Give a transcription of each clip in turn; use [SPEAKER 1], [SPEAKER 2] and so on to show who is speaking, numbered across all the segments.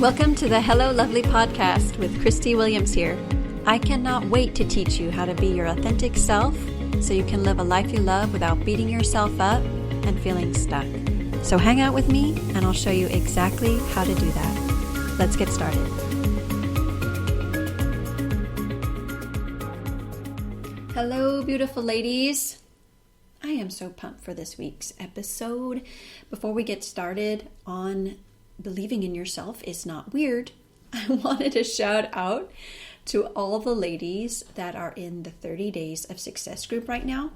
[SPEAKER 1] Welcome to the Hello Lovely podcast with Christy Williams here. I cannot wait to teach you how to be your authentic self so you can live a life you love without beating yourself up and feeling stuck. So hang out with me and I'll show you exactly how to do that. Let's get started. Hello, beautiful ladies. I am so pumped for this week's episode. Before we get started on believing in yourself is not weird, I wanted to shout out to all the ladies that are in the 30 Days of Success group right now.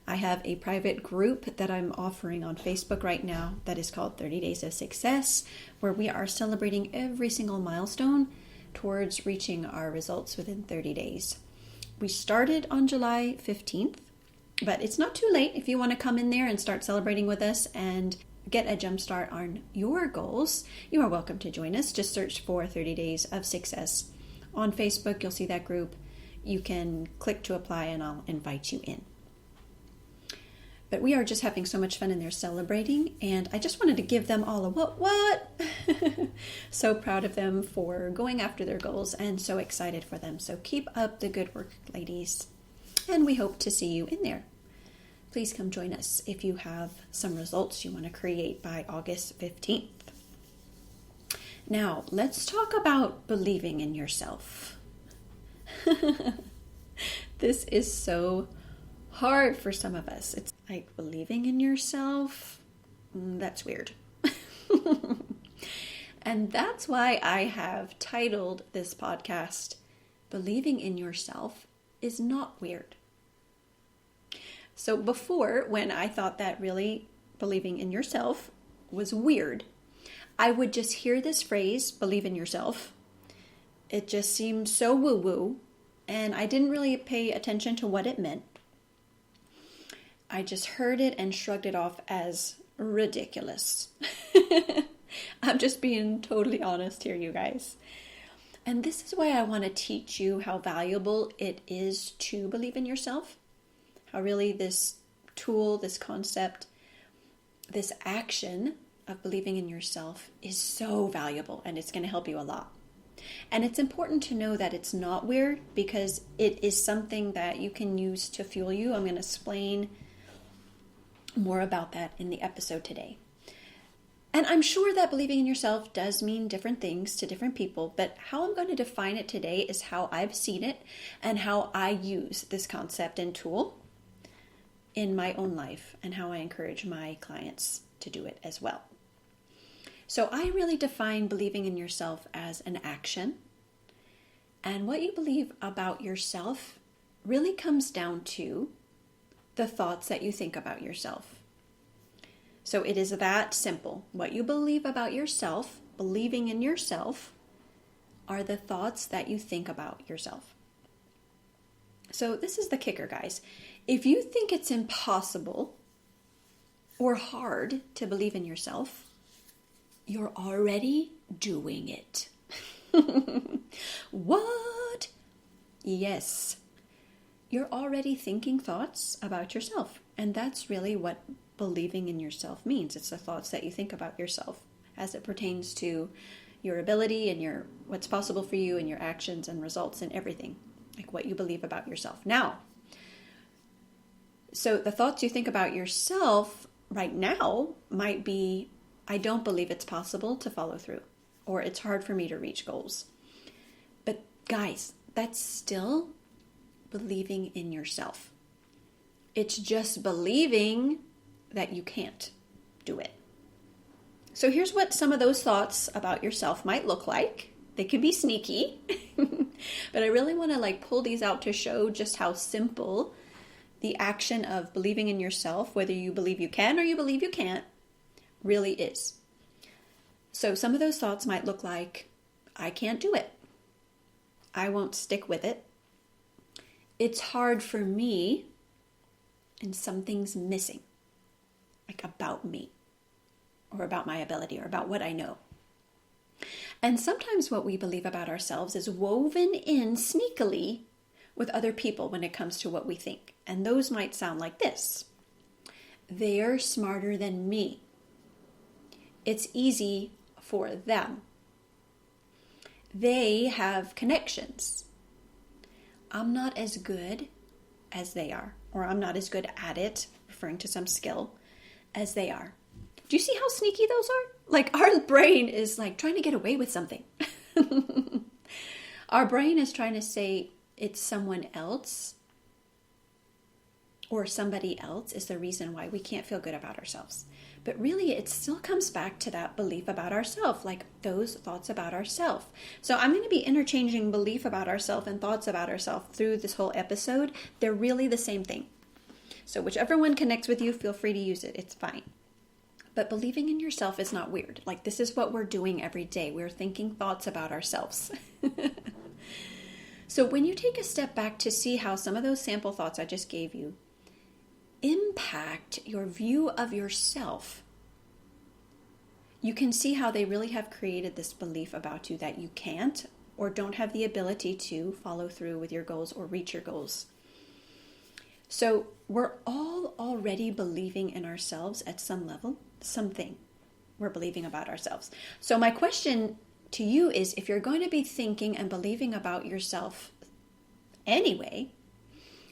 [SPEAKER 1] I have a private group that I'm offering on Facebook right now that is called 30 Days of Success, where we are celebrating every single milestone towards reaching our results within 30 days. We started on July 15th, but it's not too late if you want to come in there and start celebrating with us and get a jump start on your goals. You are welcome to join us. Just search for 30 Days of Success. On Facebook, you'll see that group. You can click to apply and I'll invite you in. But we are just having so much fun in there celebrating, and I just wanted to give them all a what? So proud of them for going after their goals and so excited for them. So keep up the good work, ladies. And we hope to see you in there. Please come join us if you have some results you want to create by August 15th. Now, let's talk about believing in yourself. This is so hard for some of us. It's like believing in yourself. That's weird. And that's why I have titled this podcast, Believing in Yourself is Not Weird. So before, when I thought that really believing in yourself was weird, I would just hear this phrase, believe in yourself. It just seemed so woo-woo, and I didn't really pay attention to what it meant. I just heard it and shrugged it off as ridiculous. I'm just being totally honest here, you guys. And this is why I want to teach you how valuable it is to believe in yourself. How really this tool, this concept, this action of believing in yourself is so valuable, and it's going to help you a lot. And it's important to know that it's not weird because it is something that you can use to fuel you. I'm going to explain more about that in the episode today. And I'm sure that believing in yourself does mean different things to different people, but how I'm going to define it today is how I've seen it and how I use this concept and tool in my own life and how I encourage my clients to do it as well. So I really define believing in yourself as an action. And what you believe about yourself really comes down to the thoughts that you think about yourself. So it is that simple. What you believe about yourself, believing in yourself, are the thoughts that you think about yourself. So this is the kicker, guys. If you think it's impossible or hard to believe in yourself, you're already doing it. What? Yes. You're already thinking thoughts about yourself. And that's really what believing in yourself means. It's the thoughts that you think about yourself as it pertains to your ability and what's possible for you and your actions and results and everything. Like what you believe about yourself. Now, so the thoughts you think about yourself right now might be, I don't believe it's possible to follow through, or it's hard for me to reach goals. But guys, that's still believing in yourself. It's just believing that you can't do it. So here's what some of those thoughts about yourself might look like. They can be sneaky, but I really want to pull these out to show just how simple the action of believing in yourself, whether you believe you can or you believe you can't, really is. So some of those thoughts might look like, I can't do it. I won't stick with it. It's hard for me, and something's missing, like about me, or about my ability, or about what I know. And sometimes what we believe about ourselves is woven in sneakily with other people when it comes to what we think. And those might sound like this. They're smarter than me. It's easy for them. they have connections. I'm not as good as they are, or I'm not as good at it, referring to some skill, as they are. Do you see how sneaky those are? Like, our brain is like trying to get away with something. Our brain is trying to say it's someone else or somebody else is the reason why we can't feel good about ourselves. But really, it still comes back to that belief about ourselves, like those thoughts about ourselves. So I'm going to be interchanging belief about ourselves and thoughts about ourselves through this whole episode. They're really the same thing. So whichever one connects with you, feel free to use it. It's fine. But believing in yourself is not weird. Like, this is what we're doing every day. We're thinking thoughts about ourselves. So when you take a step back to see how some of those sample thoughts I just gave you impact your view of yourself, you can see how they really have created this belief about you that you can't or don't have the ability to follow through with your goals or reach your goals. So we're all already believing in ourselves at some level, something we're believing about ourselves. So my question to you is, if you're going to be thinking and believing about yourself anyway,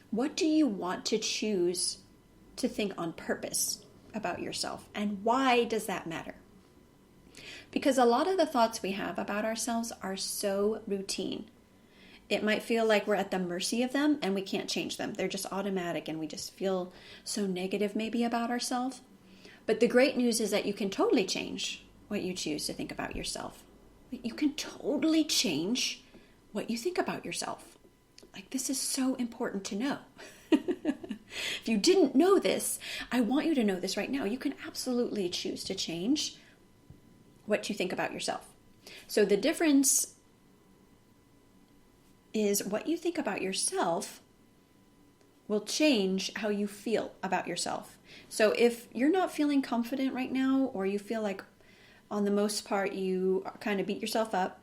[SPEAKER 1] what do you want to choose to think on purpose about yourself? And why does that matter? Because a lot of the thoughts we have about ourselves are so routine. It might feel like we're at the mercy of them and we can't change them. They're just automatic and we just feel so negative maybe about ourselves. But the great news is that you can totally change what you choose to think about yourself. You can totally change what you think about yourself. Like, this is so important to know. If you didn't know this, I want you to know this right now. You can absolutely choose to change what you think about yourself. So the difference is what you think about yourself will change how you feel about yourself. So if you're not feeling confident right now, or you feel like on the most part you kind of beat yourself up,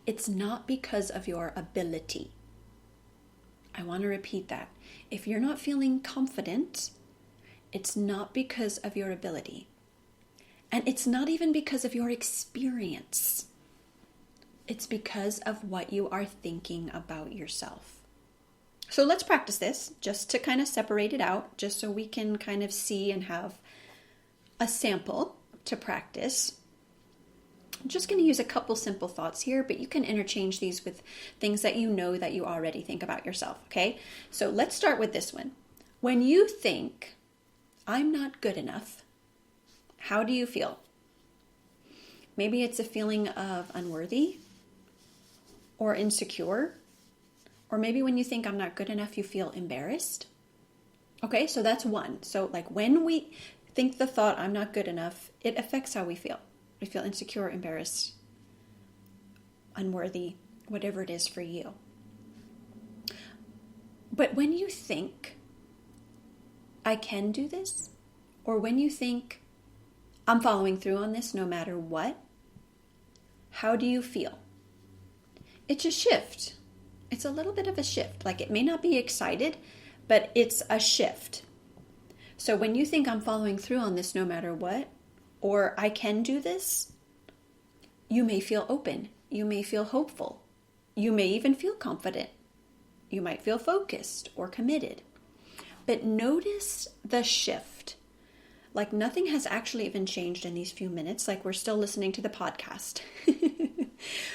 [SPEAKER 1] it's not because of your ability. I want to repeat that. If you're not feeling confident, it's not because of your ability. And it's not even because of your experience. It's because of what you are thinking about yourself. So let's practice this just to kind of separate it out, just so we can kind of see and have a sample to practice. I'm just going to use a couple simple thoughts here, but you can interchange these with things that you know that you already think about yourself, okay? So let's start with this one. When you think, I'm not good enough, how do you feel? Maybe it's a feeling of unworthy or insecure, or maybe when you think I'm not good enough, you feel embarrassed. Okay, so that's one. So like when we think the thought, I'm not good enough, it affects how we feel. We feel insecure, embarrassed, unworthy, whatever it is for you. But when you think, I can do this, or when you think, I'm following through on this no matter what, how do you feel? It's a shift. It's a little bit of a shift. Like, it may not be excited, but it's a shift. So when you think I'm following through on this no matter what, or I can do this, you may feel open. You may feel hopeful. You may even feel confident. You might feel focused or committed. But notice the shift. Like nothing has actually even changed in these few minutes. Like we're still listening to the podcast.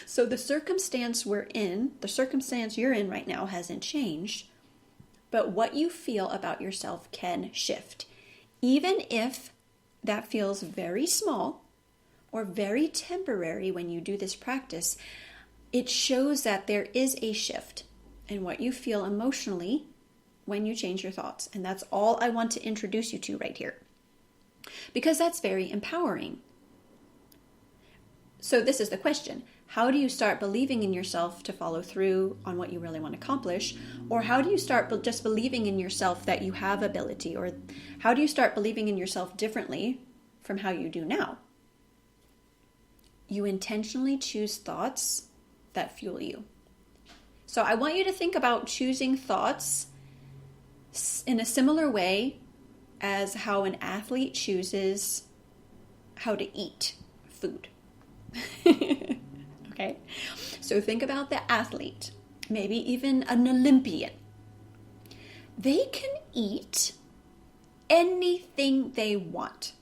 [SPEAKER 1] So the circumstance you're in right now hasn't changed. But what you feel about yourself can shift. Even if that feels very small or very temporary when you do this practice, it shows that there is a shift in what you feel emotionally when you change your thoughts. And that's all I want to introduce you to right here, because that's very empowering. So this is the question. How do you start believing in yourself to follow through on what you really want to accomplish? Or how do you start just believing in yourself that you have ability? Or how do you start believing in yourself differently from how you do now? You intentionally choose thoughts that fuel you. So I want you to think about choosing thoughts in a similar way as how an athlete chooses how to eat food. Okay? So think about the athlete, maybe even an Olympian. They can eat anything they want.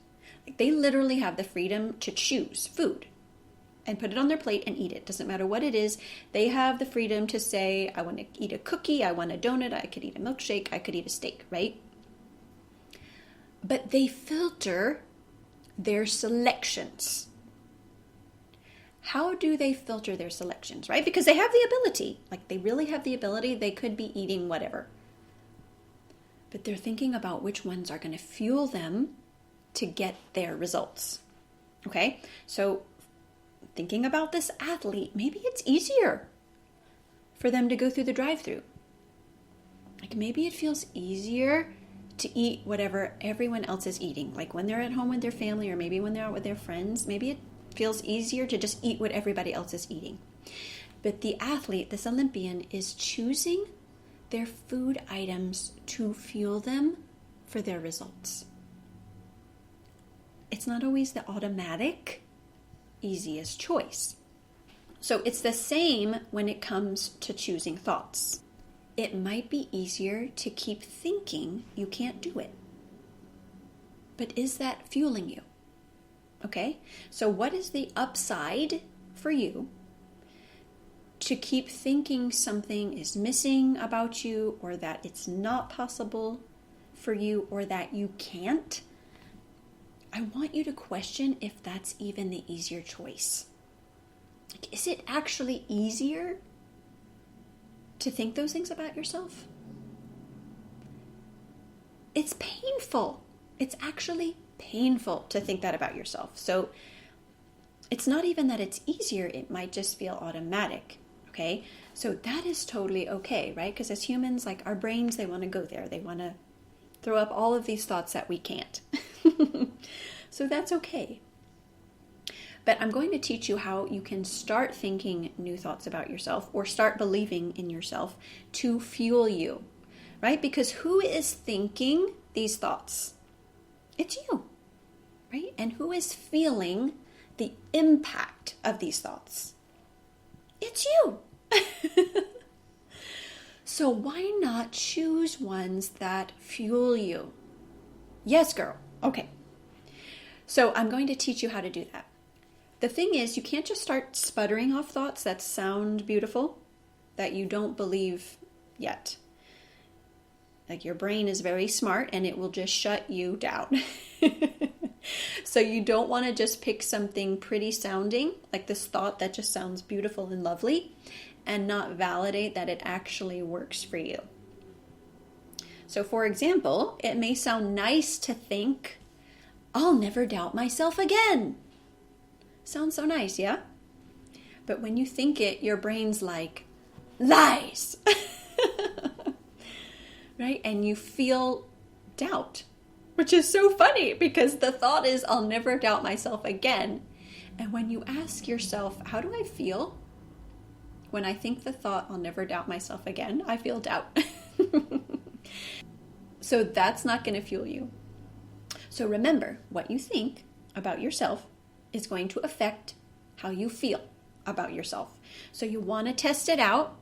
[SPEAKER 1] Like they literally have the freedom to choose food and put it on their plate and eat it. Doesn't matter what it is. They have the freedom to say, I want to eat a cookie, I want a donut, I could eat a milkshake, I could eat a steak, right? But they filter their selections. How do they filter their selections, right? Because they have the ability, like they really have the ability, they could be eating whatever. But they're thinking about which ones are going to fuel them to get their results. Okay? So thinking about this athlete, maybe it's easier for them to go through the drive-thru. Like maybe it feels easier to eat whatever everyone else is eating. Like when they're at home with their family or maybe when they're out with their friends, maybe it feels easier to just eat what everybody else is eating. But the athlete, this Olympian, is choosing their food items to fuel them for their results. It's not always the automatic, easiest choice. So it's the same when it comes to choosing thoughts. It might be easier to keep thinking you can't do it. But is that fueling you? Okay? So what is the upside for you to keep thinking something is missing about you, or that it's not possible for you, or that you can't? I want you to question if that's even the easier choice. Like, is it actually easier to think those things about yourself? It's painful. It's actually painful to think that about yourself. So it's not even that it's easier, it might just feel automatic. Okay? So that is totally okay, right? Because as humans, like our brains, they want to go there. They want to throw up all of these thoughts that we can't. So that's okay. But I'm going to teach you how you can start thinking new thoughts about yourself or start believing in yourself to fuel you, right? Because who is thinking these thoughts? It's you, right? And who is feeling the impact of these thoughts? It's you. So why not choose ones that fuel you? Yes, girl. Okay. So I'm going to teach you how to do that. The thing is, you can't just start sputtering off thoughts that sound beautiful, that you don't believe yet. Like your brain is very smart and it will just shut you down. So you don't want to just pick something pretty sounding, like this thought that just sounds beautiful and lovely, and not validate that it actually works for you. So for example, it may sound nice to think, I'll never doubt myself again. Sounds so nice, yeah? But when you think it, your brain's like, lies! Right? And you feel doubt, which is so funny because the thought is, I'll never doubt myself again. And when you ask yourself, how do I feel? When I think the thought, I'll never doubt myself again, I feel doubt. So that's not going to fuel you. So remember, what you think about yourself is going to affect how you feel about yourself. So you want to test it out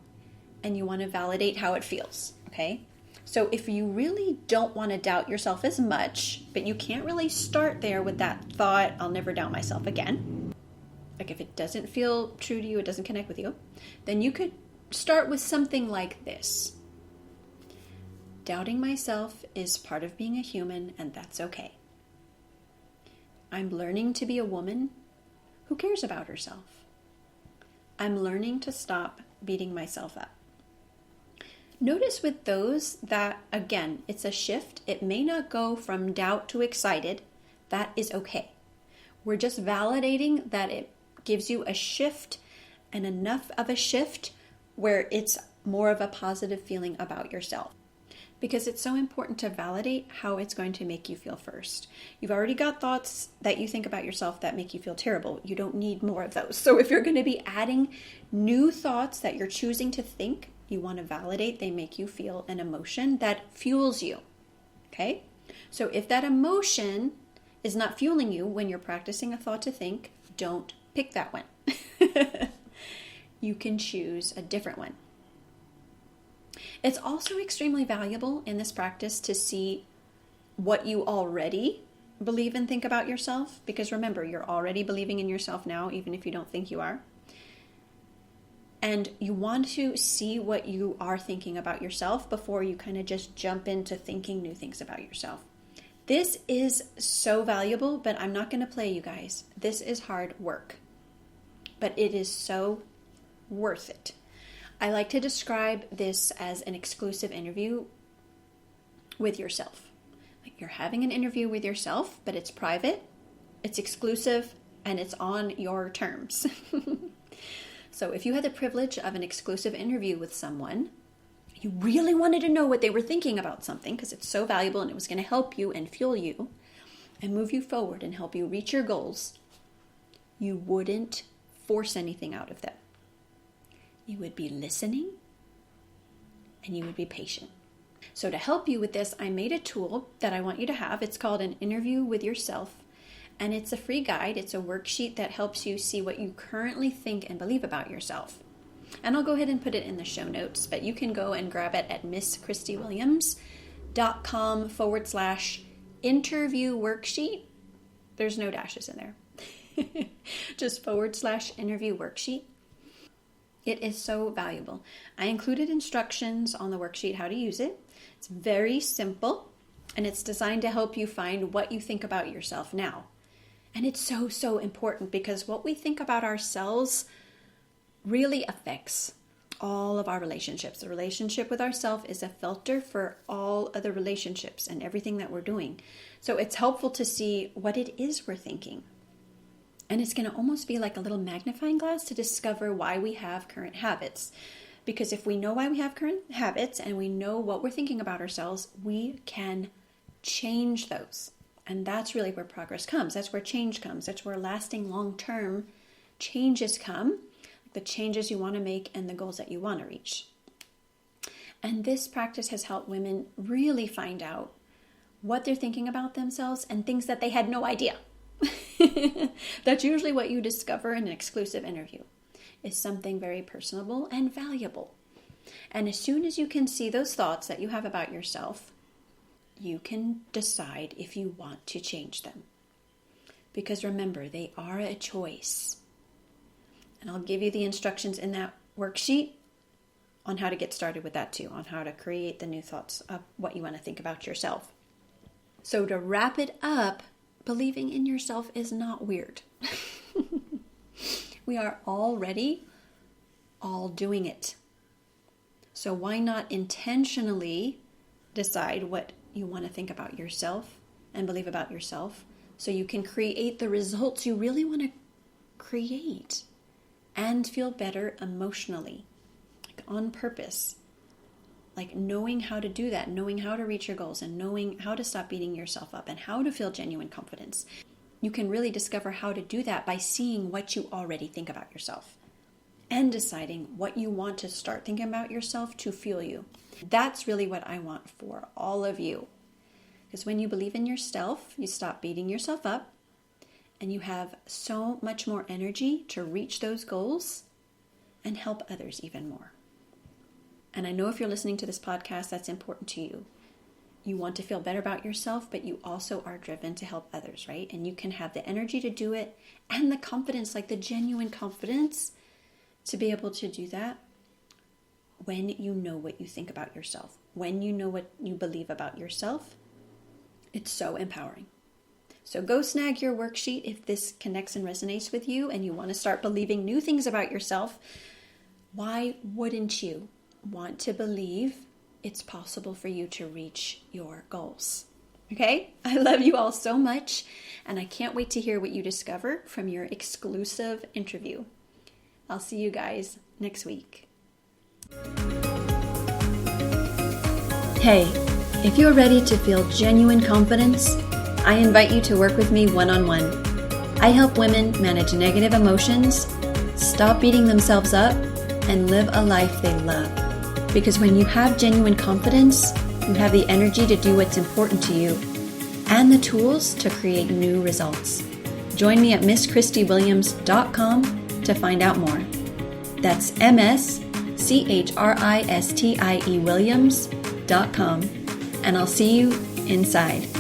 [SPEAKER 1] and you want to validate how it feels, okay? So if you really don't want to doubt yourself as much, but you can't really start there with that thought, I'll never doubt myself again. Like if it doesn't feel true to you, it doesn't connect with you, then you could start with something like this. Doubting myself is part of being a human, and that's okay. I'm learning to be a woman who cares about herself. I'm learning to stop beating myself up. Notice with those that, again, it's a shift. It may not go from doubt to excited. That is okay. We're just validating that it gives you a shift, and enough of a shift where it's more of a positive feeling about yourself. Because it's so important to validate how it's going to make you feel first. You've already got thoughts that you think about yourself that make you feel terrible. You don't need more of those. So if you're going to be adding new thoughts that you're choosing to think, you want to validate they make you feel an emotion that fuels you. Okay? So if that emotion is not fueling you when you're practicing a thought to think, don't pick that one. you can choose a different one. It's also extremely valuable in this practice to see what you already believe and think about yourself, because remember, you're already believing in yourself now, even if you don't think you are. And you want to see what you are thinking about yourself before you kind of just jump into thinking new things about yourself. This is so valuable, but I'm not going to play you guys. This is hard work, but it is so worth it. I like to describe this as an exclusive interview with yourself. Like you're having an interview with yourself, but it's private, it's exclusive, and it's on your terms. So if you had the privilege of an exclusive interview with someone, you really wanted to know what they were thinking about something because it's so valuable and it was going to help you and fuel you and move you forward and help you reach your goals, you wouldn't force anything out of them. You would be listening and you would be patient. So to help you with this, I made a tool that I want you to have. It's called an interview with yourself. And it's a free guide. It's a worksheet that helps you see what you currently think and believe about yourself. And I'll go ahead and put it in the show notes, but you can go and grab it at misschristywilliams.com/interview worksheet. There's no dashes in there. Just /interview worksheet. It is so valuable. I included instructions on the worksheet how to use it. It's very simple, and it's designed to help you find what you think about yourself now. And it's so, so important because what we think about ourselves really affects all of our relationships. The relationship with ourselves is a filter for all other relationships and everything that we're doing. So it's helpful to see what it is we're thinking. And it's going to almost be like a little magnifying glass to discover why we have current habits. Because if we know why we have current habits and we know what we're thinking about ourselves, we can change those. And that's really where progress comes. That's where change comes. That's where lasting long-term changes come. The changes you want to make and the goals that you want to reach. And this practice has helped women really find out what they're thinking about themselves and things that they had no idea. That's usually what you discover in an exclusive interview, is something very personable and valuable. And as soon as you can see those thoughts that you have about yourself, you can decide if you want to change them. Because remember, they are a choice. And I'll give you the instructions in that worksheet on how to get started with that too, on how to create the new thoughts of what you want to think about yourself. So to wrap it up, believing in yourself is not weird. We are already all doing it. So why not intentionally decide what you want to think about yourself and believe about yourself so you can create the results you really want to create and feel better emotionally, like on purpose. Like knowing how to do that, knowing how to reach your goals and knowing how to stop beating yourself up and how to feel genuine confidence. You can really discover how to do that by seeing what you already think about yourself and deciding what you want to start thinking about yourself to fuel you. That's really what I want for all of you. Because when you believe in yourself, you stop beating yourself up and you have so much more energy to reach those goals and help others even more. And I know if you're listening to this podcast, that's important to you. You want to feel better about yourself, but you also are driven to help others, right? And you can have the energy to do it and the confidence, like the genuine confidence to be able to do that when you know what you think about yourself, when you know what you believe about yourself. It's so empowering. So go snag your worksheet if this connects and resonates with you and you want to start believing new things about yourself. Why wouldn't you want to believe it's possible for you to reach your goals? Okay? I love you all so much, and I can't wait to hear what you discover from your exclusive interview. I'll see you guys next week. Hey, if you're ready to feel genuine confidence, I invite you to work with me one-on-one. I help women manage negative emotions, stop beating themselves up, and live a life they love. Because when you have genuine confidence, you have the energy to do what's important to you and the tools to create new results. Join me at misschristywilliams.com to find out more. That's MSCHRISTIE Williams.com. And I'll see you inside.